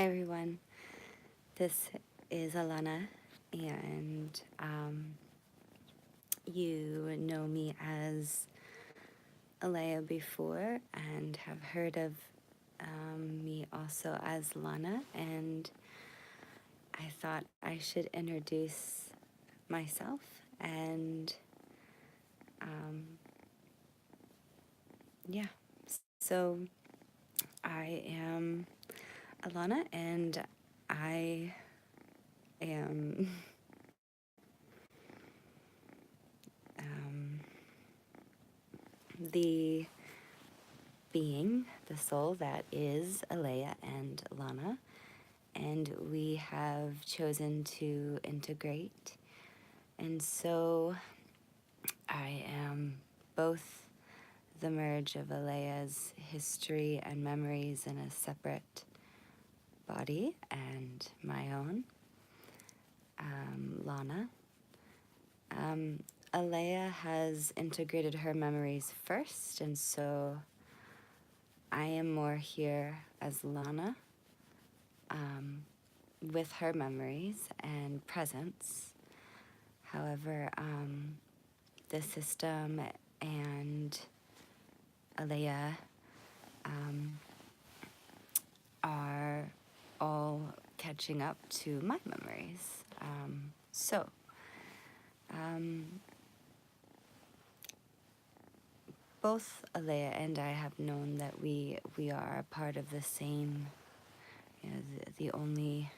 Hi everyone, this is Alana, and you know me as Alaya before and have heard of me also as Lana, and I thought I should introduce myself and um, yeah, so I am Alana and I am um, the being, the soul that is Alaya and Lana, and we have chosen to integrate. And so I am both the merge of Alaya's history and memories in a separate body and my own, Lana. Um, Alaya has integrated her memories first, and so I am more here as Lana, with her memories and presence. However, the system and Alaya are all catching up to my memories. So, both Alaya and I have known that we are a part of the same, the only,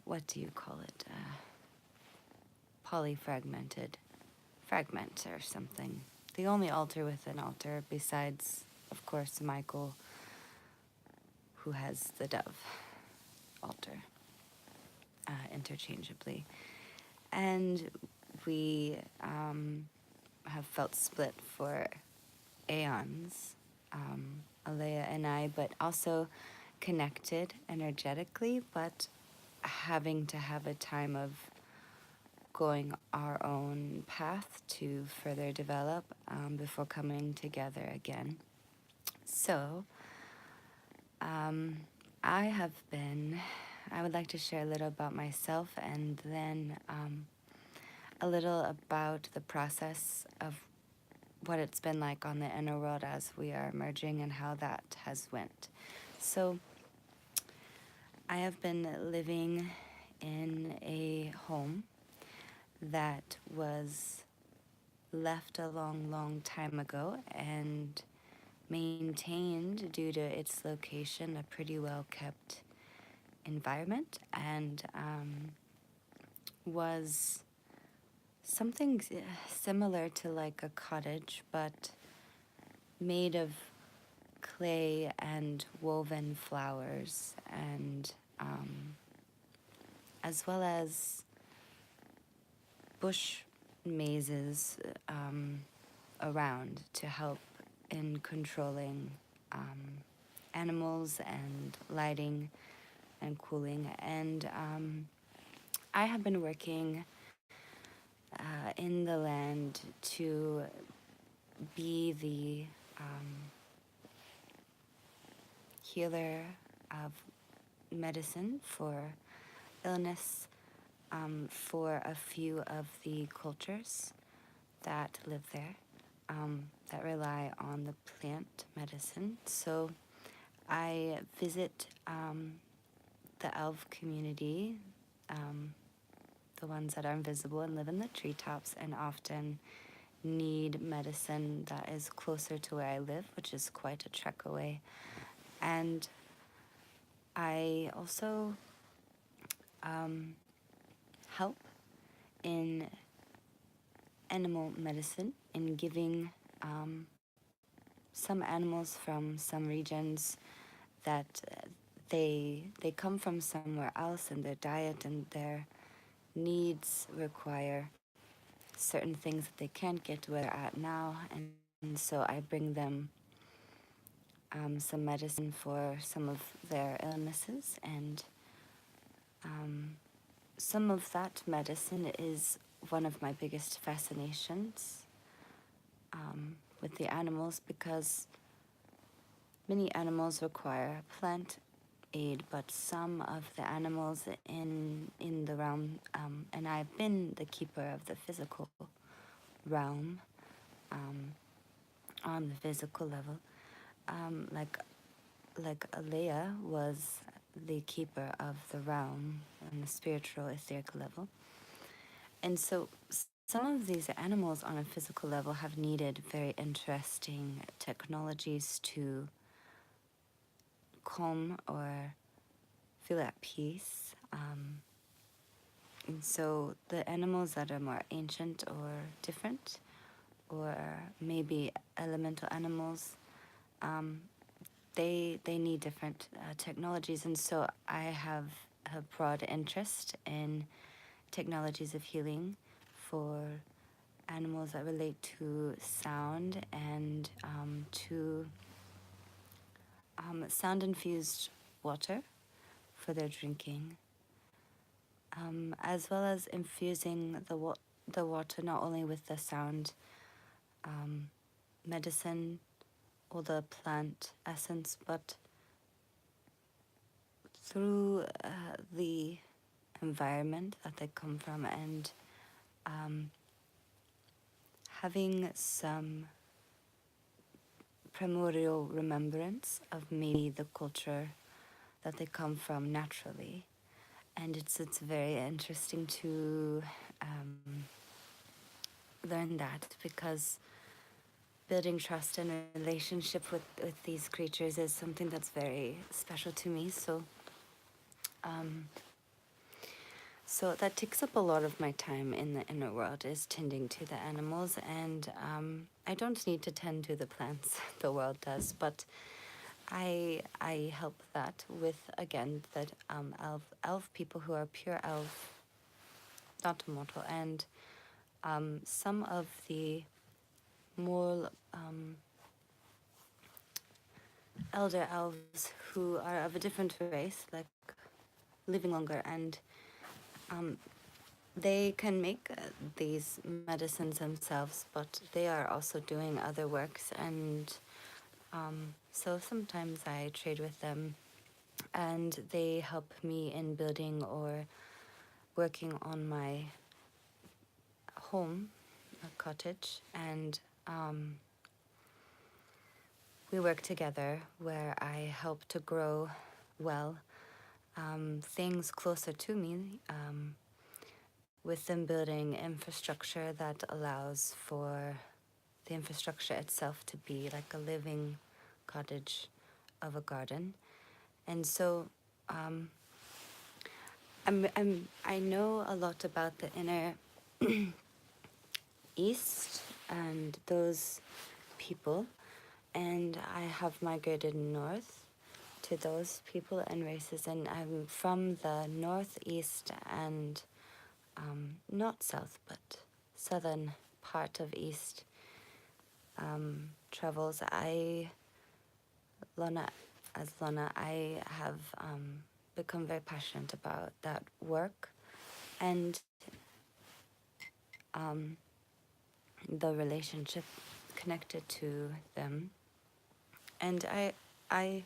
what do you call it? Polyfragmented fragment or something. The only altar with an altar besides, of course, Michael, who has the dove altar, interchangeably. And we have felt split for aeons, Alea and I, but also connected energetically, but having to have a time of going our own path to further develop before coming together again. So, I would like to share a little about myself and then a little about the process of what it's been like on the inner world as we are merging and how that has went. So I have been living in a home that was left a long time ago and maintained due to its location, a pretty well kept environment, and was something similar to like a cottage, but made of clay and woven flowers, and as well as bush mazes around to help in controlling animals and lighting and cooling. And I have been working in the land to be the healer of medicine for illness for a few of the cultures that live there, that rely on the plant medicine. So I visit the elf community, the ones that are invisible and live in the treetops, and often need medicine that is closer to where I live, which is quite a trek away. And I also help in animal medicine in giving some animals from some regions that they come from somewhere else, and their diet and their needs require certain things that they can't get to where they're at now, and so I bring them some medicine for some of their illnesses, and some of that medicine is one of my biggest fascinations with the animals, because many animals require plant aid, but some of the animals in the realm, and I've been the keeper of the physical realm, um, on the physical level, like Alaya was the keeper of the realm on the spiritual, etheric level. And so some of these animals on a physical level have needed very interesting technologies to calm or feel at peace. And so the animals that are more ancient or different, or maybe elemental animals, um, they need different technologies. And so I have a broad interest in technologies of healing for animals that relate to sound and to sound infused water for their drinking, as well as infusing the water not only with the sound medicine or the plant essence, but through the environment that they come from, and having some primordial remembrance of maybe the culture that they come from naturally. And it's very interesting to learn that, because building trust and relationship with these creatures is something that's very special to me. So that takes up a lot of my time in the inner world, is tending to the animals. And I don't need to tend to the plants, the world does, but I help that with, again, that elf people who are pure elf, not mortal, and some of the more elder elves who are of a different race, like living longer, and they can make these medicines themselves, but they are also doing other works. And so sometimes I trade with them, and they help me in building or working on my home, a cottage, and we work together where I help to grow well things closer to me, with them building infrastructure that allows for the infrastructure itself to be like a living cottage of a garden. And so I know a lot about the inner East and those people, and I have migrated north to those people and races, and I'm from the northeast and not south, but southern part of East travels. Lana, as Lana, I have become very passionate about that work and the relationship connected to them. And I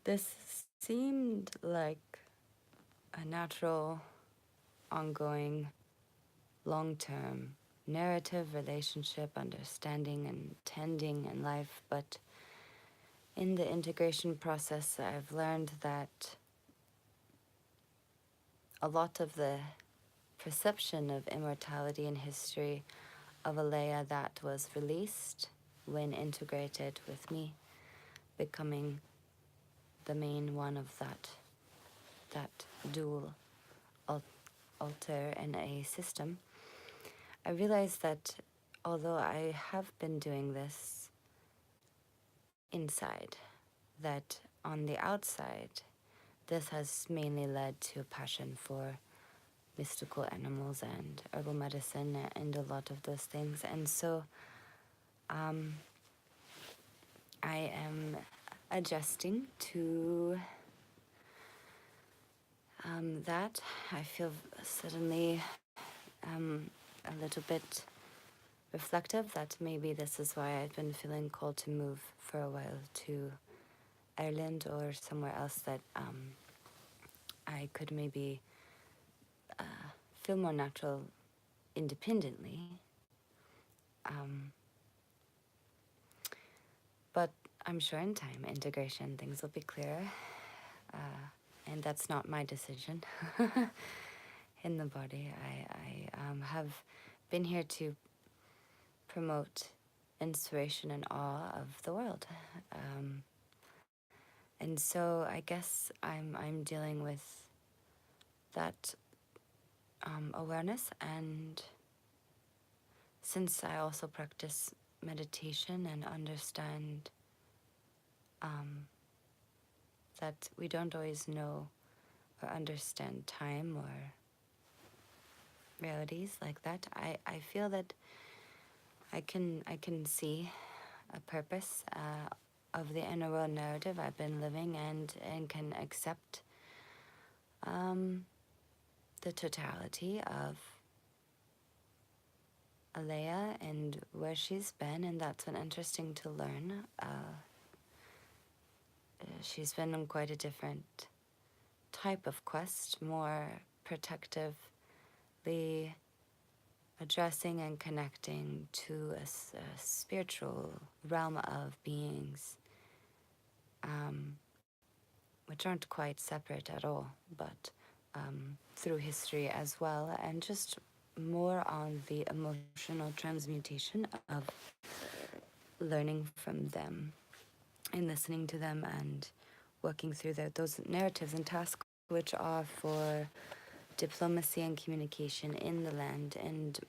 this seemed like a natural, ongoing, long-term narrative, relationship, understanding, and tending in life. But in the integration process, I've learned that a lot of the perception of immortality in history of Alaya that was released when integrated with me, becoming the main one of that dual altar in a system. I realized that although I have been doing this inside, that on the outside, this has mainly led to a passion for mystical animals and herbal medicine and a lot of those things. And so I am adjusting to that. I feel suddenly a little bit reflective that maybe this is why I've been feeling called to move for a while to Ireland or somewhere else that I could maybe feel more natural independently. Um, but I'm sure in time, integration, things will be clearer. And that's not my decision in the body. I have been here to promote inspiration and awe of the world. And so I guess I'm dealing with that awareness, and since I also practice meditation and understand that we don't always know or understand time or realities like that, I feel that I can see a purpose of the inner world narrative I've been living, and can accept the totality of Alaya and where she's been, and that's been interesting to learn. She's been on quite a different type of quest, more protectively addressing and connecting to a spiritual realm of beings, which aren't quite separate at all, but through history as well, and just more on the emotional transmutation of learning from them and listening to them and working through those narratives and tasks which are for diplomacy and communication in the land, and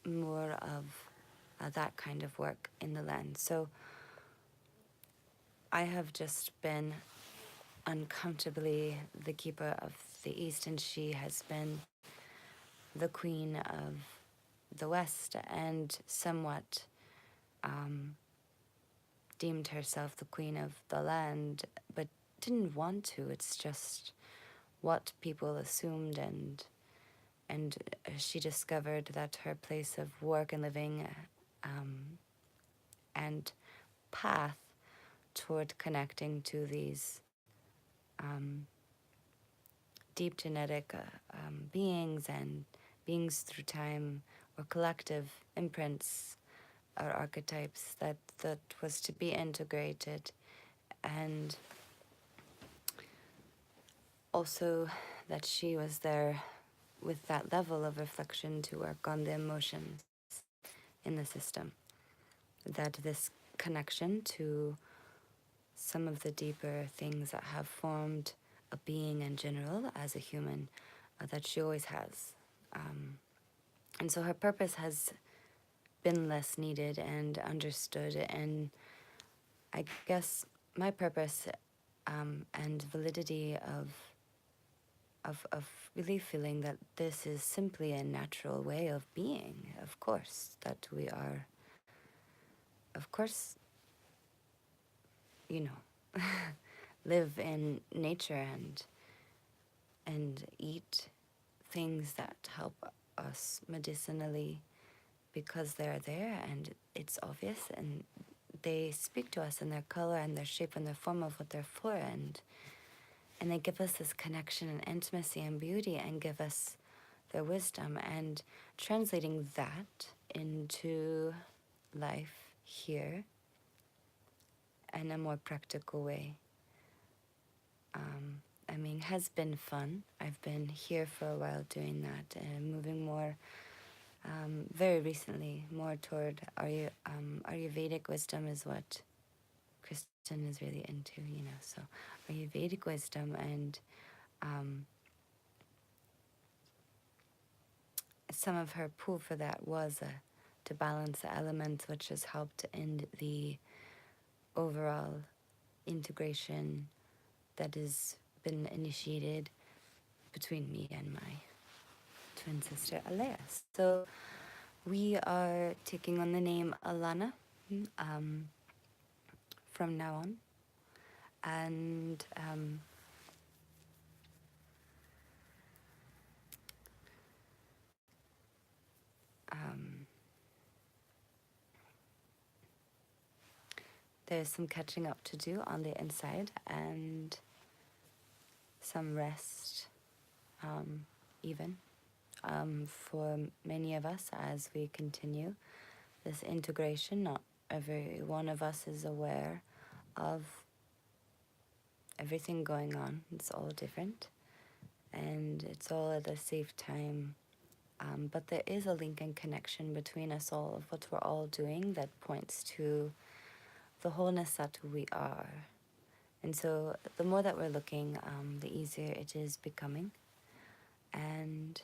more of that kind of work in the land. So I have just been uncomfortably the keeper of the East, and she has been the queen of the West, and somewhat deemed herself the queen of the land, but didn't want to. It's just what people assumed, and she discovered that her place of work and living and path toward connecting to these deep genetic beings and beings through time, or collective imprints or archetypes, that was to be integrated, and also that she was there with that level of reflection to work on the emotions in the system, that this connection to some of the deeper things that have formed a being in general as a human, that she always has. And so her purpose has been less needed and understood, and I guess my purpose and validity of really feeling that this is simply a natural way of being, of course, that we are, of course, you know, live in nature and eat things that help us medicinally because they're there and it's obvious, and they speak to us in their color and their shape and their form of what they're for, and they give us this connection and intimacy and beauty, and give us their wisdom, and translating that into life here in a more practical way. I mean, has been fun. I've been here for a while doing that, and moving more, very recently, more toward Ayurvedic wisdom is what Kristen is really into, you know. So Ayurvedic wisdom, and some of her pull for that was to balance the elements, which has helped in the overall integration that has been initiated between me and my twin sister Alaya. So we are taking on the name Alana from now on, and There's some catching up to do on the inside and some rest, even for many of us as we continue this integration. Not every one of us is aware of everything going on. It's all different and it's all at a safe time. But there is a link and connection between us all of what we're all doing that points to the wholeness that we are. And so the more that we're looking, the easier it is becoming. And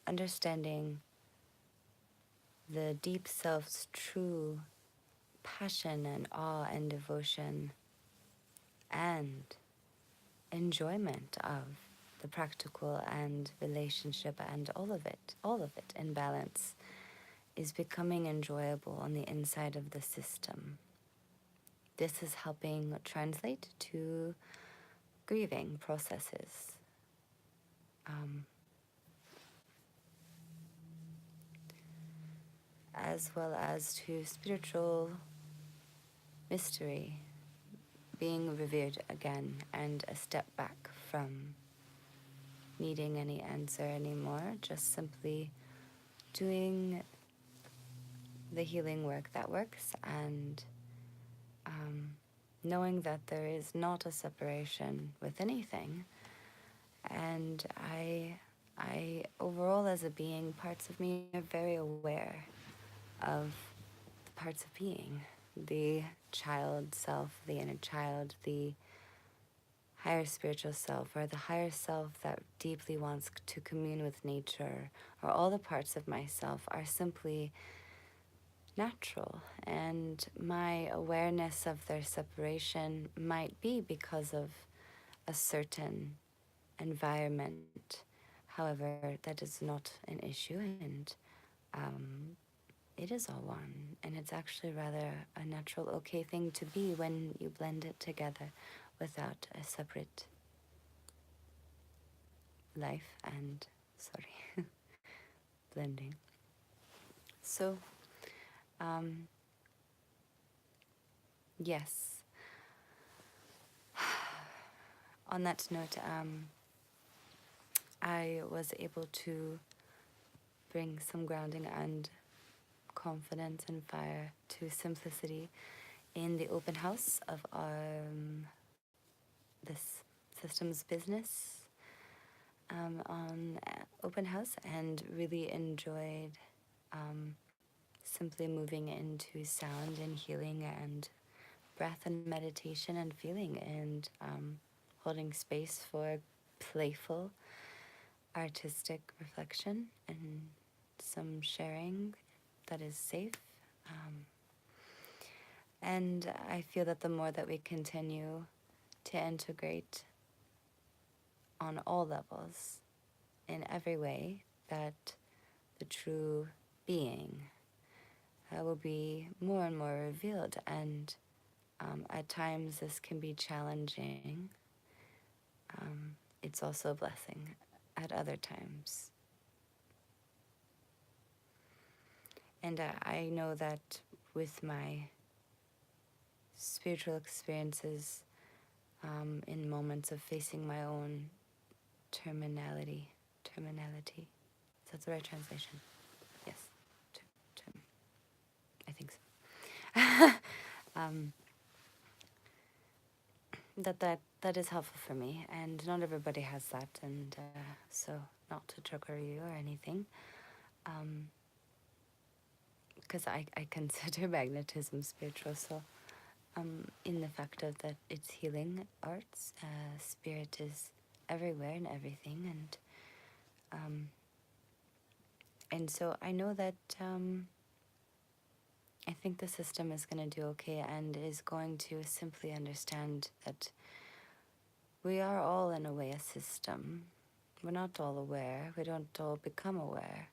understanding the deep self's true passion and awe and devotion and enjoyment of the practical and relationship and all of it in balance is becoming enjoyable on the inside of the system. This is helping translate to grieving processes. As well as to spiritual mystery being revered again and a step back from needing any answer anymore, just simply doing the healing work that works and knowing that there is not a separation with anything. And I overall as a being, parts of me are very aware of the parts of being, the child self, the inner child, the higher spiritual self, or the higher self that deeply wants to commune with nature, or all the parts of myself are simply natural. And my awareness of their separation might be because of a certain environment. However, that is not an issue, and it is all one. And it's actually rather a natural, okay thing to be when you blend it together without a separate life and, sorry, blending. So, yes. On that note, I was able to bring some grounding and confidence and fire to simplicity in the open house of our this systems business on open house, and really enjoyed simply moving into sound and healing and breath and meditation and feeling and holding space for playful artistic reflection and some sharing that is safe. And I feel that the more that we continue to integrate on all levels, in every way, that the true being will be more and more revealed. And at times this can be challenging. It's also a blessing at other times. And I know that with my spiritual experiences, in moments of facing my own terminality. Is that the right translation? Yes. I think so. That is helpful for me, and not everybody has that, and so not to trigger you or anything, because I consider magnetism spiritual, so in the fact of that it's healing arts, spirit is everywhere and everything, and so I know that I think the system is going to do okay and is going to simply understand that we are all in a way a system. We're not all aware. We don't all become aware.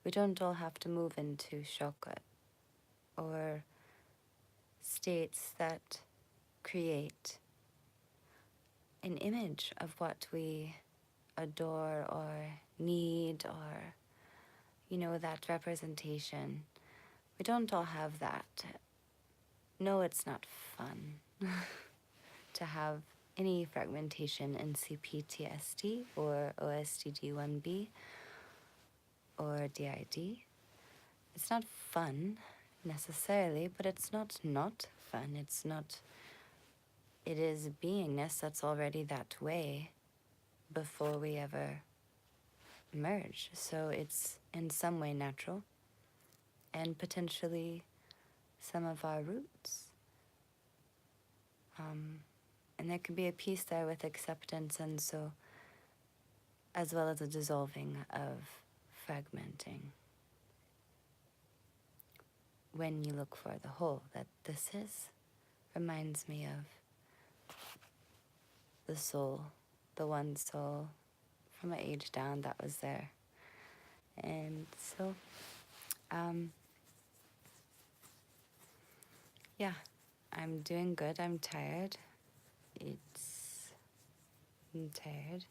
We don't all have to move into chakra or states that create an image of what we adore or need, or, that representation. we don't all have that. No, it's not fun to have any fragmentation in CPTSD or OSDD1B or DID. It's not fun necessarily, but it's not fun. It's not, it is beingness that's already that way before we ever merge. So it's in some way natural and potentially some of our roots. And there could be a piece there with acceptance, and so, as well as a dissolving of fragmenting. When you look for the whole that this is, reminds me of the soul, the one soul from an age down that was there. And so, yeah, I'm doing good. I'm tired. I'm tired.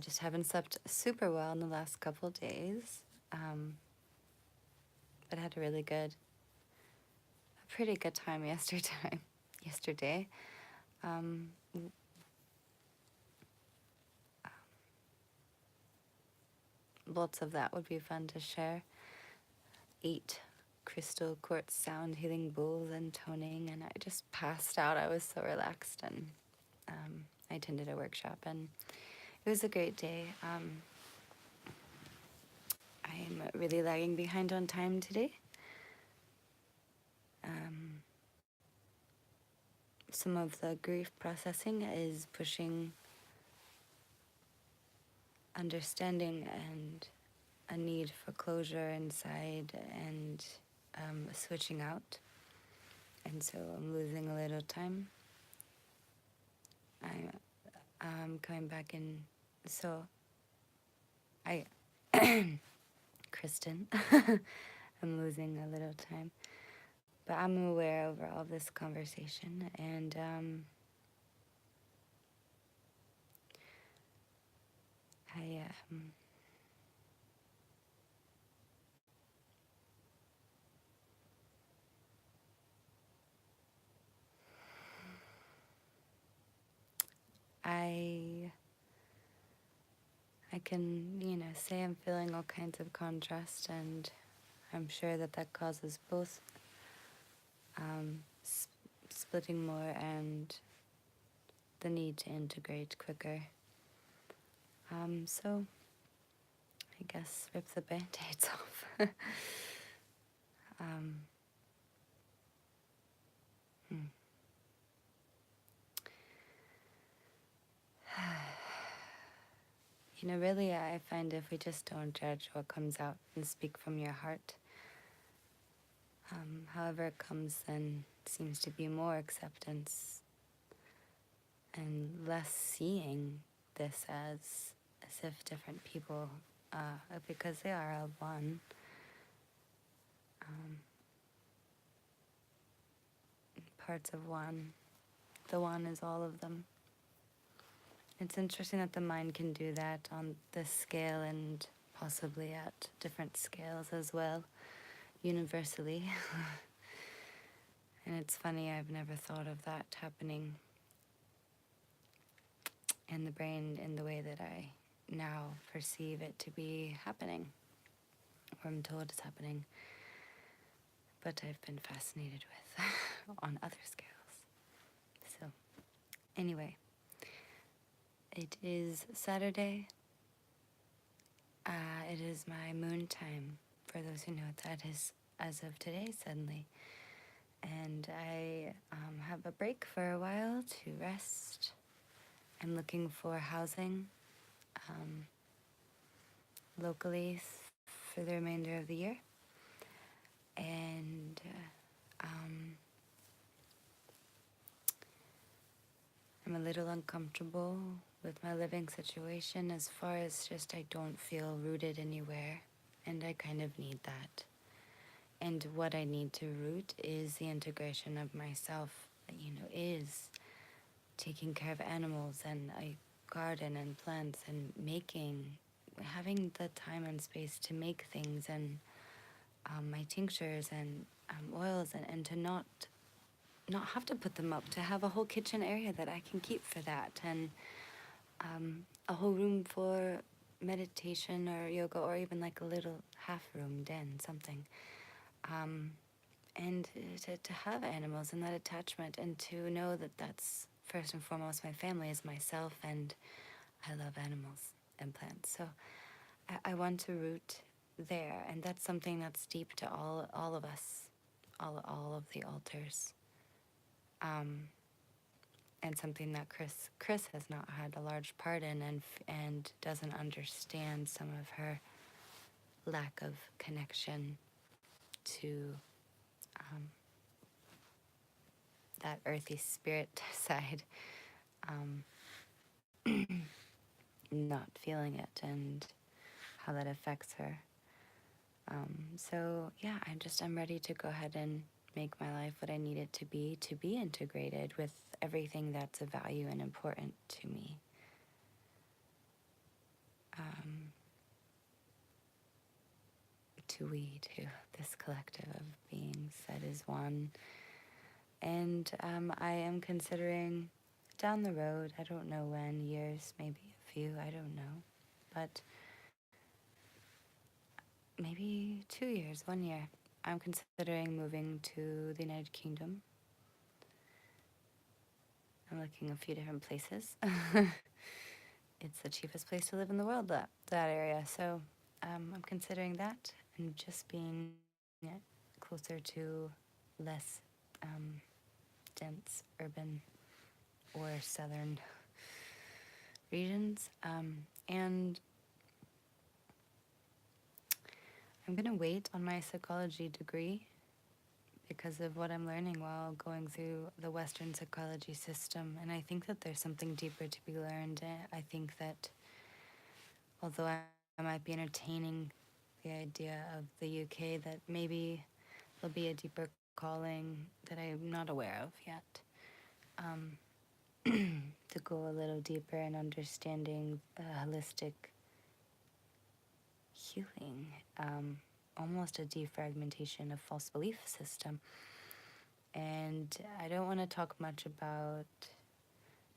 Just haven't slept super well in the last couple days. But had a pretty good time yesterday. Lots of that would be fun to share. 8 crystal quartz sound healing bowls and toning, and I just passed out. I was so relaxed, and I attended a workshop, and it was a great day. I'm really lagging behind on time today. Some of the grief processing is pushing understanding and a need for closure inside, and switching out. And so I'm losing a little time. I'm coming back in. So Kristen, I'm losing a little time. But I'm aware over all this conversation, and I can, say I'm feeling all kinds of contrast, and I'm sure that causes both splitting more and the need to integrate quicker. So I guess rip the band-aids off. Really, I find if we just don't judge what comes out and speak from your heart, however it comes, then seems to be more acceptance and less seeing this as if different people, because they are all one. Parts of one. The one is all of them. It's interesting that the mind can do that on this scale and possibly at different scales as well, universally. And it's funny, I've never thought of that happening in the brain in the way that I now perceive it to be happening, or I'm told it's happening. But I've been fascinated with on other scales. So, anyway, it is Saturday. It is my moon time, for those who know what that is, as of today, suddenly. And I have a break for a while to rest. I'm looking for housing locally for the remainder of the year. And I'm a little uncomfortable with my living situation as far as just I don't feel rooted anywhere, and I kind of need that. And what I need to root is the integration of myself, is taking care of animals and a garden and plants and having the time and space to make things and my tinctures and oils, and to not have to put them up, to have a whole kitchen area that I can keep for that, and a whole room for meditation or yoga, or even like a little half room den, something. Um, and to have animals and that attachment, and to know that that's first and foremost my family is myself, and I love animals and plants. So I want to root there, and that's something that's deep to all of us, all of the altars. Um, and something that Chris has not had a large part in, and doesn't understand some of her lack of connection to um, that earthy spirit side, um, not feeling it, and how that affects her. So yeah, I'm ready to go ahead and make my life what I need it to be integrated with everything that's of value and important to me. Um, to this collective of beings that is one. And I am considering down the road, I don't know when, years, maybe a few, I don't know, but maybe 2 years, 1 year, I'm considering moving to the United Kingdom. I'm looking a few different places. It's the cheapest place to live in the world, that area. So I'm considering that, and just being closer to less um, dense urban or southern regions. And I'm going to wait on my psychology degree because of what I'm learning while going through the Western psychology system. And I think that there's something deeper to be learned. I think that although I might be entertaining the idea of the UK, that maybe there'll be a deeper calling that I'm not aware of yet. Um, to go a little deeper in understanding holistic healing, almost a defragmentation of false belief system. And I don't want to talk much about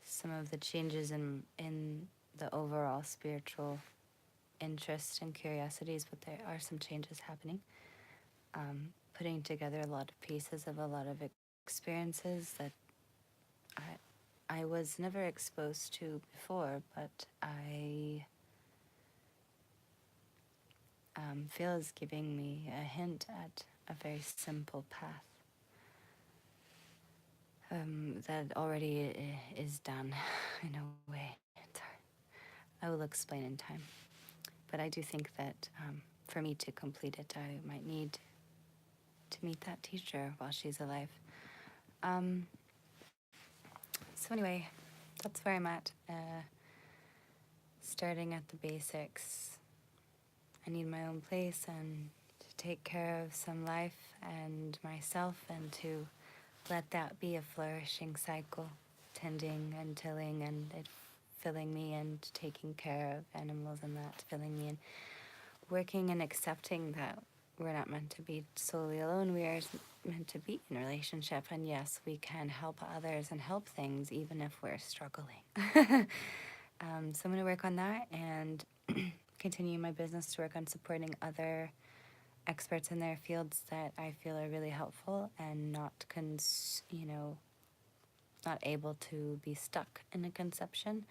some of the changes in the overall spiritual interests and curiosities, but there are some changes happening. Putting together a lot of pieces of a lot of experiences that I was never exposed to before, but I feel is giving me a hint at a very simple path that already is done in a way. It's hard. I will explain in time. But I do think that for me to complete it, I might need to meet that teacher while she's alive. Um, so anyway, that's where I'm at. Starting at the basics. I need my own place and to take care of some life and myself, and to let that be a flourishing cycle, tending and tilling and it filling me, and taking care of animals and that filling me, and working and accepting that we're not meant to be solely alone. We are meant to be in a relationship, and yes, we can help others and help things even if we're struggling. So I'm going to work on that and continue my business to work on supporting other experts in their fields that I feel are really helpful, and not not able to be stuck in a conception,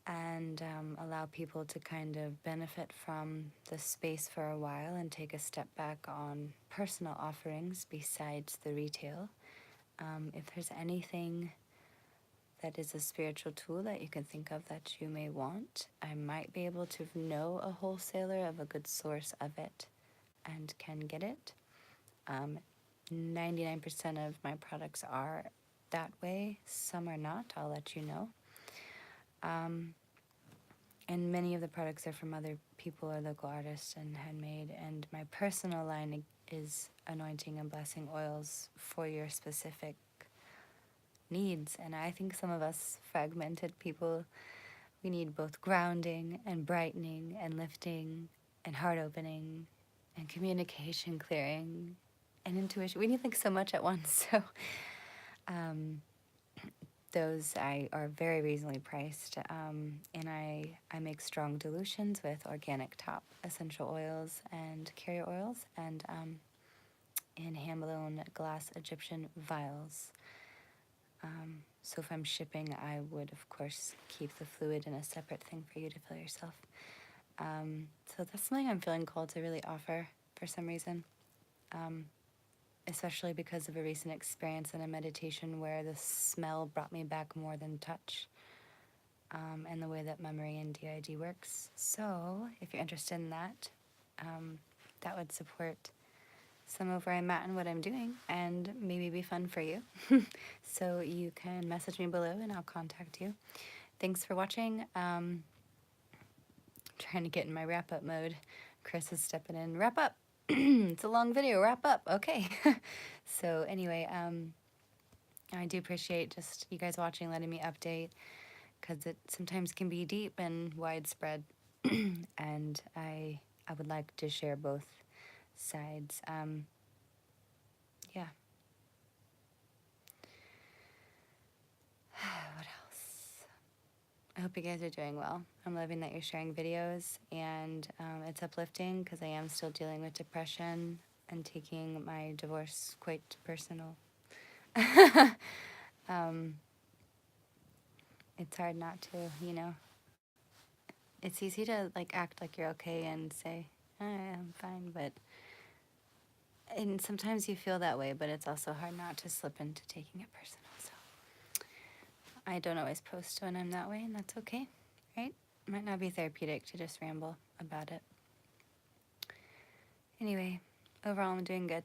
and allow people to kind of benefit from the space for a while and take a step back on personal offerings besides the retail. If there's anything that is a spiritual tool that you can think of that you may want, I might be able to know a wholesaler of a good source of it and can get it. 99% of my products are that way. Some are not. I'll let you know. And many of the products are from other people or local artists and handmade. And my personal line is anointing and blessing oils for your specific needs. And I think some of us fragmented people, we need both grounding and brightening and lifting and heart opening and communication clearing and intuition. We need like so much at once. So those are very reasonably priced, and I make strong dilutions with organic top essential oils and carrier oils, and in hand-blown glass Egyptian vials. So if I'm shipping, I would of course keep the fluid in a separate thing for you to fill yourself. So that's something I'm feeling called to really offer for some reason, especially because of a recent experience in a meditation where the smell brought me back more than touch, and the way that memory and DID works. So if you're interested in that, that would support some of where I'm at and what I'm doing, and maybe be fun for you. So you can message me below and I'll contact you. Thanks for watching. Trying to get in my wrap-up mode. Chris is stepping in. Wrap up. It's a long video. Wrap up. Okay. So anyway, I do appreciate just you guys watching, letting me update, because it sometimes can be deep and widespread, and I would like to share both sides. Yeah. What else? I hope you guys are doing well. I'm loving that you're sharing videos, and it's uplifting because I am still dealing with depression and taking my divorce quite personal. It's hard not to, you know. It's easy to like act like you're okay and say, I'm fine, and sometimes you feel that way, but it's also hard not to slip into taking it personal. So I don't always post when I'm that way, and that's okay, right? It might not be therapeutic to just ramble about it. Anyway, overall I'm doing good.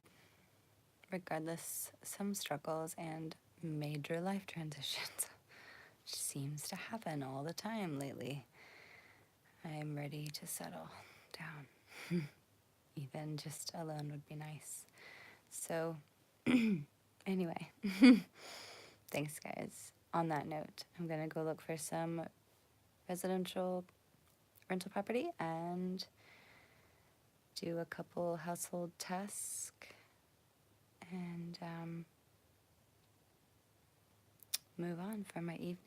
Regardless, some struggles and major life transitions, which seems to happen all the time lately. I am ready to settle down. Even just alone would be nice. So, anyway, thanks, guys. On that note, I'm gonna go look for some residential rental property and do a couple household tasks and move on for my evening.